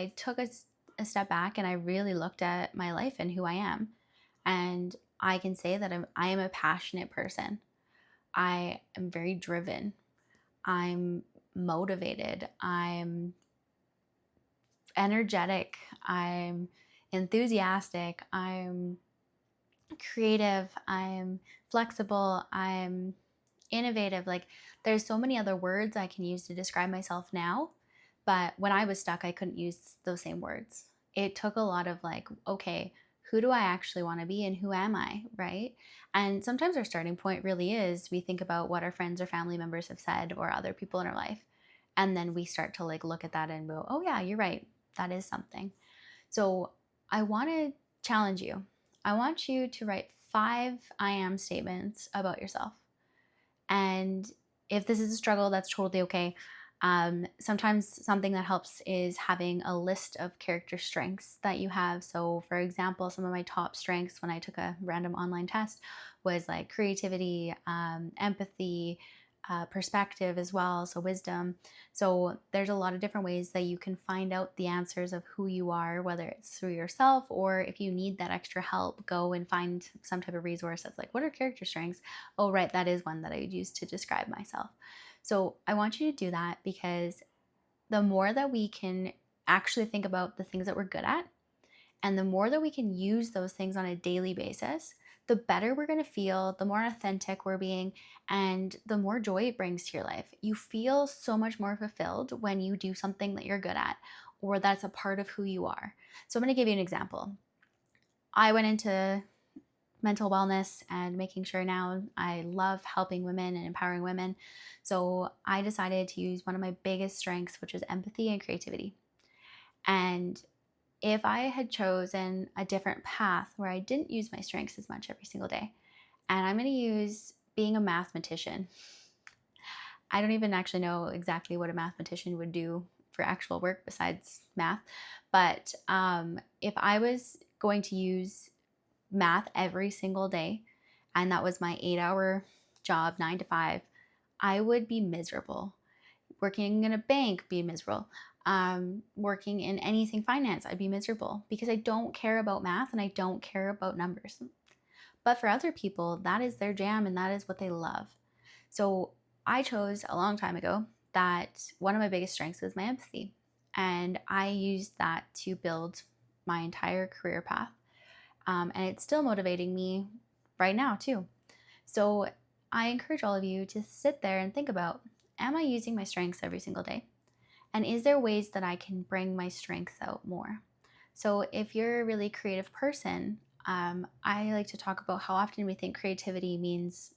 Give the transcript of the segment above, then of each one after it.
I took a step back and I really looked at my life and who I am. And I can say that I am a passionate person. I am very driven. I'm motivated. I'm energetic. I'm enthusiastic. I'm creative. I'm flexible. I'm innovative. Like, there's so many other words I can use to describe myself now, but when I was stuck I couldn't use those same words. It took a lot of like, okay, who do I actually want to be and who am I, right? And sometimes our starting point really is we think about what our friends or family members have said or other people in our life, and then we start to like look at that and go, oh yeah, you're right, that is something. So I want to challenge you. I want you to write 5 I am statements about yourself. And if this is a struggle, that's totally okay. Sometimes something that helps is having a list of character strengths that you have. So, for example, some of my top strengths when I took a random online test was like creativity, empathy, perspective as well, so wisdom. So, there's a lot of different ways that you can find out the answers of who you are, whether it's through yourself or if you need that extra help, go and find some type of resource that's like, what are character strengths? Oh, right, that is one that I would use to describe myself. So I want you to do that because the more that we can actually think about the things that we're good at, and the more that we can use those things on a daily basis, the better we're going to feel, the more authentic we're being, and the more joy it brings to your life. You feel so much more fulfilled when you do something that you're good at or that's a part of who you are. So I'm going to give you an example. I went into mental wellness and making sure now I love helping women and empowering women. So I decided to use one of my biggest strengths, which is empathy and creativity. And if I had chosen a different path where I didn't use my strengths as much every single day, and I'm going to use being a mathematician. I don't even actually know exactly what a mathematician would do for actual work besides math. But if I was going to use math every single day, and that was my 8 hour job, 9 to 5, I would be miserable. Working in a bank, be miserable. Working in anything finance, I'd be miserable because I don't care about math and I don't care about numbers. But for other people, that is their jam and that is what they love. So I chose a long time ago that one of my biggest strengths is my empathy. And I used that to build my entire career path. And it's still motivating me right now, too. So I encourage all of you to sit there and think about, am I using my strengths every single day? And is there ways that I can bring my strengths out more? So if you're a really creative person, I like to talk about how often we think creativity means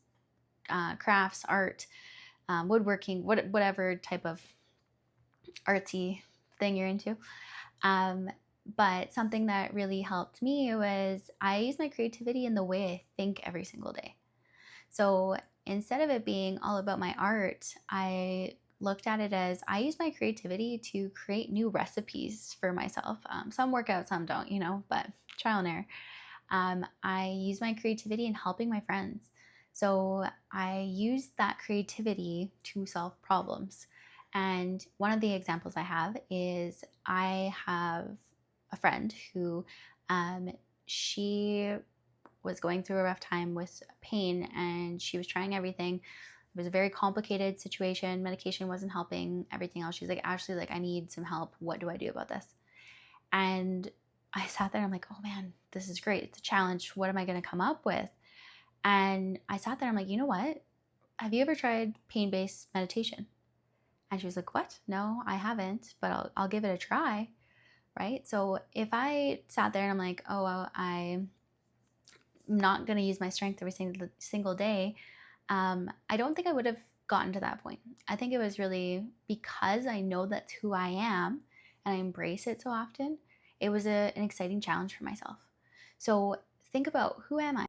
crafts, art, woodworking, whatever type of artsy thing you're into. Um, but something that really helped me was I use my creativity in the way I think every single day. So instead of it being all about my art, I looked at it as I use my creativity to create new recipes for myself. Some work out, some don't, but trial and error. I use my creativity in helping my friends. So I use that creativity to solve problems. And one of the examples I have is I have a friend who she was going through a rough time with pain and she was trying everything. It was a very complicated situation. Medication wasn't helping, everything else. She's like, Ashley, like, I need some help. What do I do about this? And I sat there and I'm like, oh man, this is great. It's a challenge. What am I going to come up with? And I sat there, I'm like, you know what? Have you ever tried pain-based meditation? And she was like, what? No, I haven't, but I'll give it a try. Right? So if I sat there and I'm like, oh, well, I'm not going to use my strength every single day, I don't think I would have gotten to that point. I think it was really because I know that's who I am and I embrace it so often. It was an exciting challenge for myself. So think about, who am I?